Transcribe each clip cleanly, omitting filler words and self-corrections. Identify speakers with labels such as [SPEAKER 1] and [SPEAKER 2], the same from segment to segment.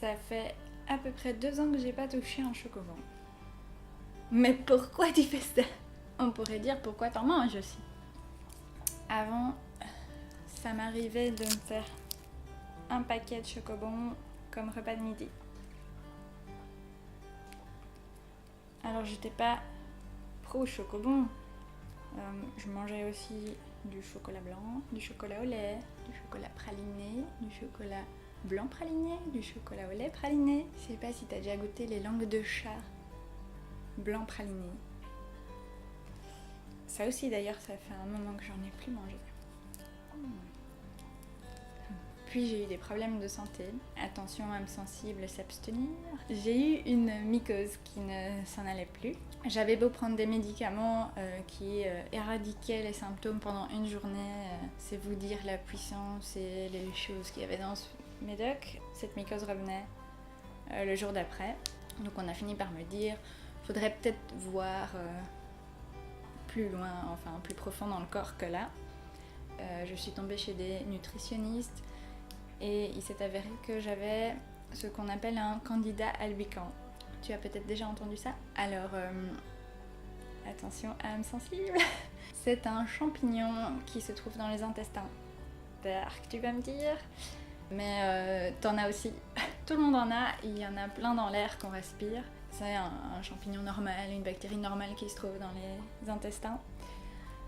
[SPEAKER 1] Ça fait à peu près 2 ans que j'ai pas touché un chocobon. Mais pourquoi tu fais ça? On pourrait dire pourquoi t'en manges aussi. Avant, ça m'arrivait de me faire un paquet de chocobons comme repas de midi. Alors j'étais pas pro chocobon. Je mangeais aussi du chocolat blanc, du chocolat au lait, du chocolat praliné, du chocolat blanc praliné, du chocolat au lait praliné. Je sais pas si t'as déjà goûté les langues de chat blanc praliné. Ça aussi d'ailleurs, ça fait un moment que j'en ai plus mangé. Puis j'ai eu des problèmes de santé. Attention, âme sensible, s'abstenir. J'ai eu une mycose qui ne s'en allait plus. J'avais beau prendre des médicaments qui éradiquaient les symptômes pendant une journée. C'est vous dire la puissance et les choses qu'il y avait dans ce médoc. Cette mycose revenait le jour d'après. Donc on a fini par me dire, faudrait peut-être voir plus loin, enfin plus profond dans le corps que là. Je suis tombée chez des nutritionnistes. Et il s'est avéré que j'avais ce qu'on appelle un candida albicans. Tu as peut-être déjà entendu ça? Alors, attention, âme sensible. C'est un champignon qui se trouve dans les intestins. Dark, tu vas me dire. Mais t'en as aussi. Tout le monde en a, il y en a plein dans l'air qu'on respire. C'est un champignon normal, une bactérie normale qui se trouve dans les intestins.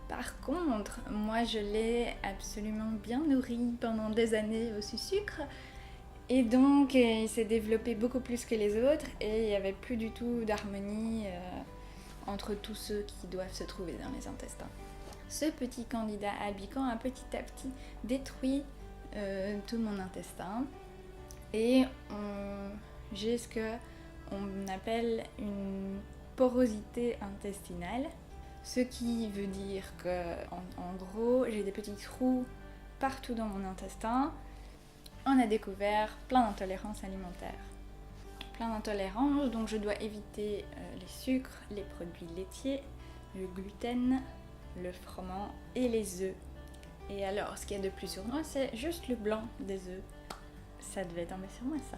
[SPEAKER 1] Par contre, moi je l'ai absolument bien nourri pendant des années au sucre et donc il s'est développé beaucoup plus que les autres et il n'y avait plus du tout d'harmonie entre tous ceux qui doivent se trouver dans les intestins. Ce petit candida albicans a petit à petit détruit tout mon intestin et j'ai ce qu'on appelle une porosité intestinale. Ce qui veut dire que, en gros, j'ai des petits trous partout dans mon intestin. On a découvert plein d'intolérances alimentaires. Plein d'intolérances, donc je dois éviter les sucres, les produits laitiers, le gluten, le froment et les œufs. Et alors, ce qu'il y a de plus sur moi, c'est juste le blanc des œufs. Ça devait tomber sur moi, ça.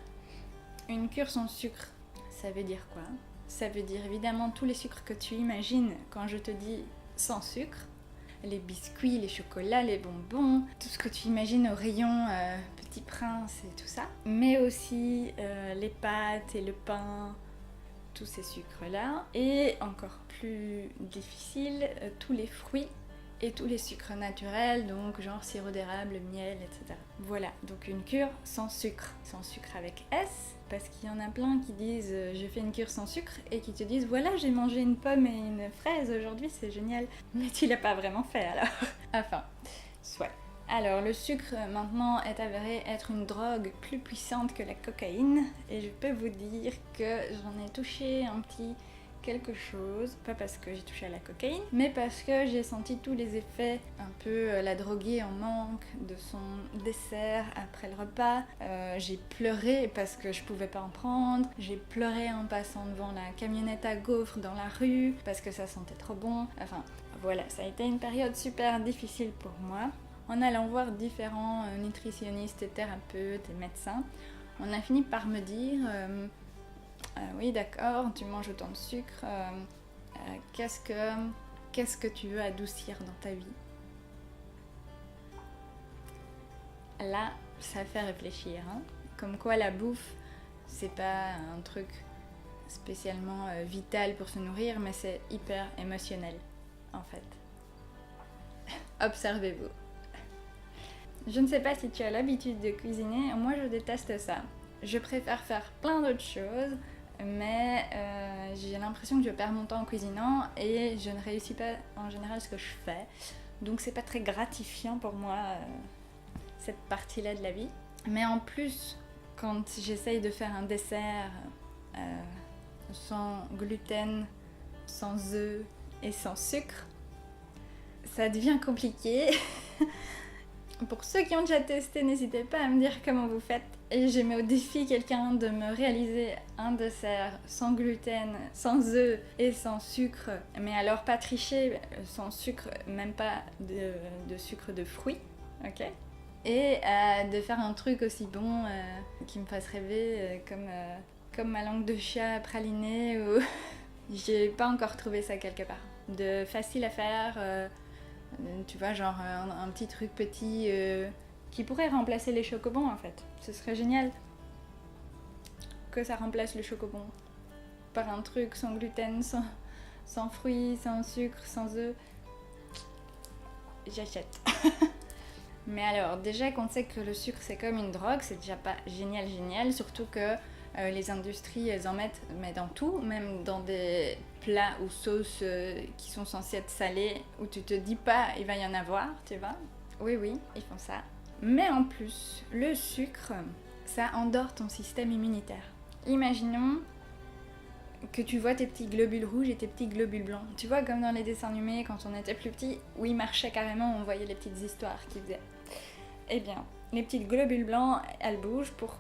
[SPEAKER 1] Une cure sans sucre, ça veut dire quoi ? Ça veut dire évidemment tous les sucres que tu imagines quand je te dis sans sucre. Les biscuits, les chocolats, les bonbons, tout ce que tu imagines au rayon Petit Prince et tout ça. Mais aussi les pâtes et le pain, tous ces sucres-là. Et encore plus difficile, tous les fruits et tous les sucres naturels, donc genre sirop d'érable, miel, etc. Voilà, donc une cure sans sucre avec S, parce qu'il y en a plein qui disent je fais une cure sans sucre et qui te disent voilà j'ai mangé une pomme et une fraise aujourd'hui, c'est génial. Mais tu l'as pas vraiment fait alors. Enfin, soit. Alors le sucre maintenant est avéré être une drogue plus puissante que la cocaïne et je peux vous dire que j'en ai touché un petit quelque chose, pas parce que j'ai touché à la cocaïne, mais parce que j'ai senti tous les effets un peu la droguée en manque de son dessert après le repas. J'ai pleuré parce que je pouvais pas en prendre, j'ai pleuré en passant devant la camionnette à gaufres dans la rue parce que ça sentait trop bon. Enfin voilà, ça a été une période super difficile pour moi. En allant voir différents nutritionnistes et thérapeutes et médecins, on a fini par me dire oui d'accord, tu manges autant de sucre, qu'est-ce que tu veux adoucir dans ta vie? Là, ça fait réfléchir, hein. Comme quoi la bouffe, c'est pas un truc spécialement vital pour se nourrir, mais c'est hyper émotionnel, en fait. Observez-vous. Je ne sais pas si tu as l'habitude de cuisiner, moi je déteste ça. Je préfère faire plein d'autres choses, mais j'ai l'impression que je perds mon temps en cuisinant et je ne réussis pas en général ce que je fais. Donc c'est pas très gratifiant pour moi cette partie-là de la vie. Mais en plus, quand j'essaye de faire un dessert sans gluten, sans œufs et sans sucre, ça devient compliqué. Pour ceux qui ont déjà testé, n'hésitez pas à me dire comment vous faites. Et j'ai mis au défi quelqu'un de me réaliser un dessert sans gluten, sans œufs et sans sucre. Mais alors pas tricher, sans sucre, même pas de sucre de fruits, ok ? et de faire un truc aussi bon qui me fasse rêver comme ma langue de chat pralinée ou... J'ai pas encore trouvé ça quelque part. De facile à faire, tu vois, genre un petit truc petit qui pourrait remplacer les chocobons en fait. Ce serait génial que ça remplace le chocobon par un truc sans gluten, sans fruits, sans sucre, sans œufs. J'achète. Mais alors, déjà qu'on sait que le sucre c'est comme une drogue, c'est déjà pas génial, surtout que les industries elles en mettent mais dans tout, même dans des plats ou sauces qui sont censés être salés, où tu te dis pas il va y en avoir, tu vois. Oui, ils font ça. Mais en plus, le sucre, ça endort ton système immunitaire. Imaginons que tu vois tes petits globules rouges et tes petits globules blancs. Tu vois, comme dans les dessins animés quand on était plus petit, où ils marchaient carrément, on voyait les petites histoires qu'ils faisaient. Eh bien, les petits globules blancs, elles bougent pour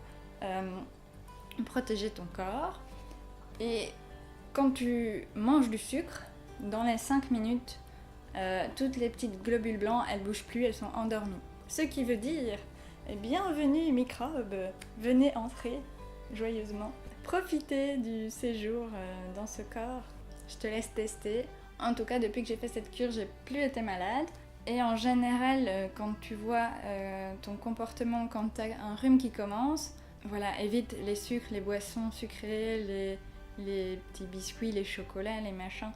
[SPEAKER 1] protéger ton corps. Et quand tu manges du sucre, dans les 5 minutes, toutes les petites globules blancs, elles bougent plus, elles sont endormies. Ce qui veut dire, bienvenue microbes, venez entrer joyeusement. Profitez du séjour dans ce corps. Je te laisse tester. En tout cas, depuis que j'ai fait cette cure, j'ai plus été malade. Et en général, quand tu vois ton comportement, quand tu as un rhume qui commence, voilà, évite les sucres, les boissons sucrées, les petits biscuits, les chocolats, les machins,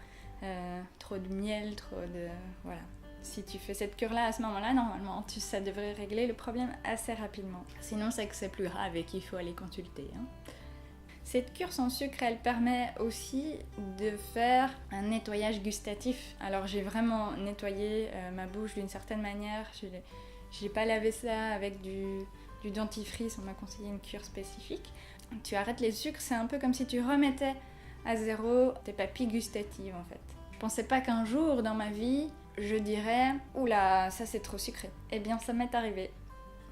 [SPEAKER 1] trop de miel, trop de... Voilà. Si tu fais cette cure-là à ce moment-là, normalement, ça devrait régler le problème assez rapidement. Sinon, c'est que c'est plus grave et qu'il faut aller consulter. Hein. Cette cure sans sucre, elle permet aussi de faire un nettoyage gustatif. Alors j'ai vraiment nettoyé ma bouche d'une certaine manière. Je n'ai pas lavé ça avec du dentifrice, on m'a conseillé une cure spécifique. Tu arrêtes les sucres, c'est un peu comme si tu remettais à zéro tes papilles gustatives en fait. Je pensais pas qu'un jour dans ma vie, je dirais « Oula, ça c'est trop sucré ». Eh bien ça m'est arrivé.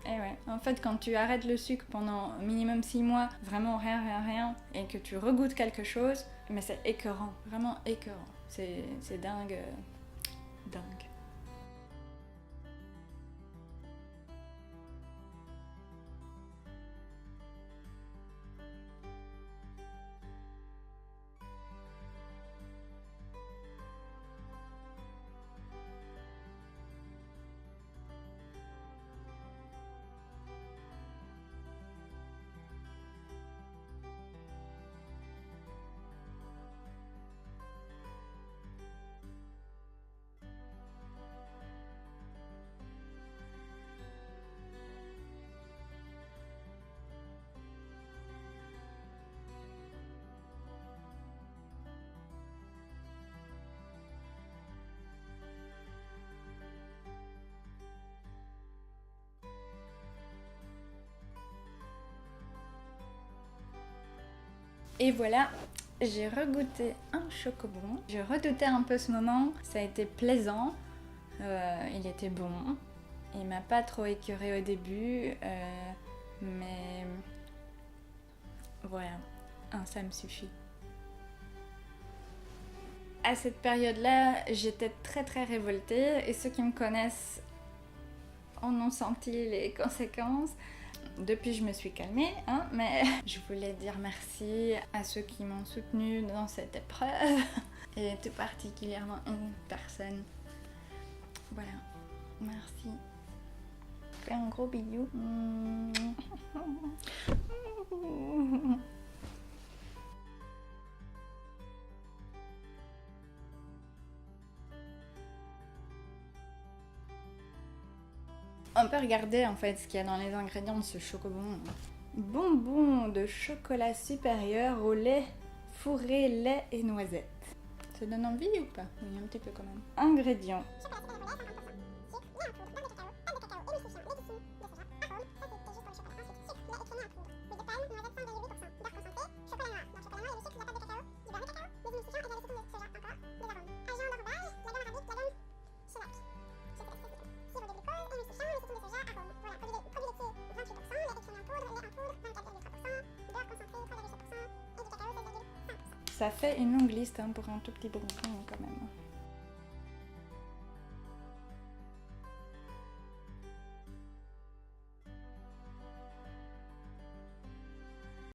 [SPEAKER 1] Et ouais, en fait quand tu arrêtes le sucre pendant minimum 6 mois, vraiment rien, et que tu regoutes quelque chose, mais c'est écœurant, vraiment écœurant. C'est dingue, dingue. Et voilà, j'ai regoûté un chocobon. Je redoutais un peu ce moment, ça a été plaisant, il était bon. Il m'a pas trop écœuré au début, mais voilà, ça me suffit. À cette période-là, j'étais très révoltée et ceux qui me connaissent en ont senti les conséquences. Depuis, je me suis calmée, hein, mais je voulais dire merci à ceux qui m'ont soutenue dans cette épreuve et tout particulièrement une personne. Voilà, merci. Fais un gros bisou. On peut regarder en fait ce qu'il y a dans les ingrédients de ce chocobon. Bonbons de chocolat supérieur au lait fourré, lait et noisettes. Ça donne envie ou pas? Oui, un petit peu quand même. Ingrédients. Ça fait une longue liste hein, pour un tout petit bonbon quand même.